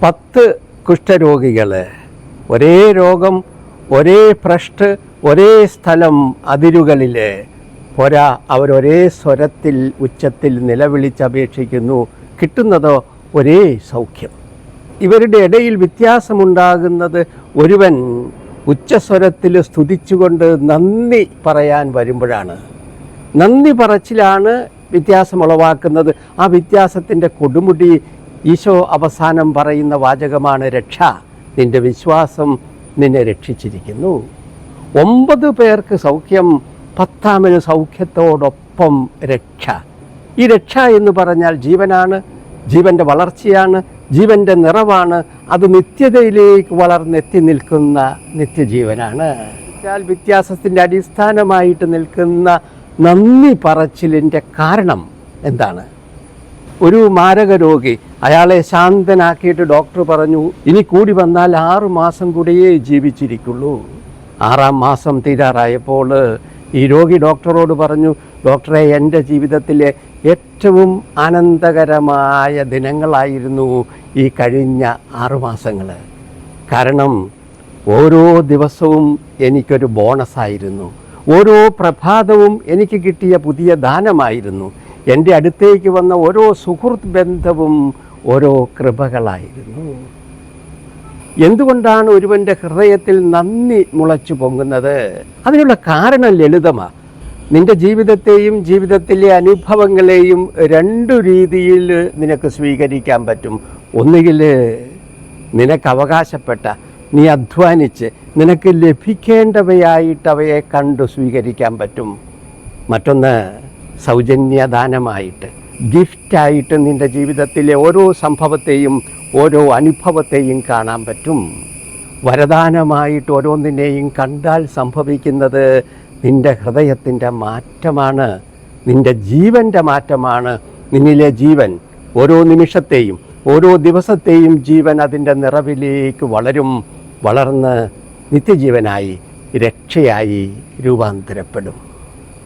10 കുഷ്ഠരോഗികൾ, ഒരേ രോഗം, ഒരേ ഭ്രഷ്ട്, ഒരേ സ്ഥലം, അതിരുകളിൽ പോരാ, അവരൊരേ സ്വരത്തിൽ ഉച്ചത്തിൽ നിലവിളിച്ചപേക്ഷിക്കുന്നു. കിട്ടുന്നതോ ഒരേ സൗഖ്യം. ഇവരുടെ ഇടയിൽ വ്യത്യാസമുണ്ടാകുന്നത് ഒരുവൻ ഉച്ചസ്വരത്തിൽ സ്തുതിച്ചുകൊണ്ട് നന്ദി പറയാൻ വരുമ്പോഴാണ്. നന്ദി പറച്ചിലാണ് വ്യത്യാസമുളവാക്കുന്നത്. ആ വ്യത്യാസത്തിൻ്റെ കൊടുമുടി ഈശോ അവസാനം പറയുന്ന വാചകമാണ് രക്ഷ. നിൻ്റെ വിശ്വാസം നിന്നെ രക്ഷിച്ചിരിക്കുന്നു. 9 പേർക്ക് സൗഖ്യം, 10ാമന് സൗഖ്യത്തോടൊപ്പം രക്ഷ. ഈ രക്ഷ എന്ന് പറഞ്ഞാൽ ജീവനാണ്, ജീവൻ്റെ വളർച്ചയാണ്, ജീവൻ്റെ നിറവാണ്. അത് നിത്യതയിലേക്ക് വളർന്നെത്തി നിൽക്കുന്ന നിത്യജീവനാണ്. വ്യത്യാസത്തിൻ്റെ അടിസ്ഥാനമായിട്ട് നിൽക്കുന്ന നന്ദി പറച്ചിലിൻ്റെ കാരണം എന്താണ്? ഒരു മാരക രോഗി, അയാളെ ശാന്തനാക്കിയിട്ട് ഡോക്ടർ പറഞ്ഞു, ഇനി കൂടി വന്നാൽ 6 മാസം കൂടിയേ ജീവിച്ചിരിക്കുള്ളൂ. 6ാം മാസം തീരാറായപ്പോൾ ഈ രോഗി ഡോക്ടറോട് പറഞ്ഞു, ഡോക്ടറെ, എൻ്റെ ജീവിതത്തിലെ ഏറ്റവും ആനന്ദകരമായ ദിനങ്ങളായിരുന്നു ഈ കഴിഞ്ഞ 6 മാസങ്ങൾ. കാരണം ഓരോ ദിവസവും എനിക്കൊരു ബോണസായിരുന്നു, ഓരോ പ്രഭാതവും എനിക്ക് കിട്ടിയ പുതിയ ദാനമായിരുന്നു, എൻ്റെ അടുത്തേക്ക് വന്ന ഓരോ സുഹൃത്ത് ബന്ധവും ഓരോ കൃപകളായിരുന്നു. എന്തുകൊണ്ടാണ് ഒരുവൻ്റെ ഹൃദയത്തിൽ നന്ദി മുളച്ചു പൊങ്ങുന്നത്? അതിനുള്ള കാരണം ലളിതമാണ്. നിൻ്റെ ജീവിതത്തെയും ജീവിതത്തിലെ അനുഭവങ്ങളെയും 2 രീതിയിൽ നിനക്ക് സ്വീകരിക്കാൻ പറ്റും. ഒന്നുകിൽ നിനക്ക് അവകാശപ്പെട്ട, നീ അധ്വാനിച്ച് നിനക്ക് ലഭിക്കേണ്ടവയായിട്ട് അവയെ കണ്ടു സ്വീകരിക്കാൻ പറ്റും. മറ്റൊന്ന് സൗജന്യദാനമായിട്ട്, ഗിഫ്റ്റായിട്ട് നിൻ്റെ ജീവിതത്തിലെ ഓരോ സംഭവത്തെയും ഓരോ അനുഭവത്തെയും കാണാൻ പറ്റും. വരദാനമായിട്ട് ഓരോന്നിനെയും കണ്ടാൽ സംഭവിക്കുന്നത് നിൻ്റെ ഹൃദയത്തിൻ്റെ മാറ്റമാണ്, നിൻ്റെ ജീവൻ്റെ മാറ്റമാണ്. നിന്നിലെ ജീവൻ ഓരോ നിമിഷത്തെയും ഓരോ ദിവസത്തെയും ജീവൻ അതിൻ്റെ നിറവിലേക്ക് വളരും, വളർന്ന് നിത്യജീവനായി രക്ഷയായി രൂപാന്തരപ്പെടും.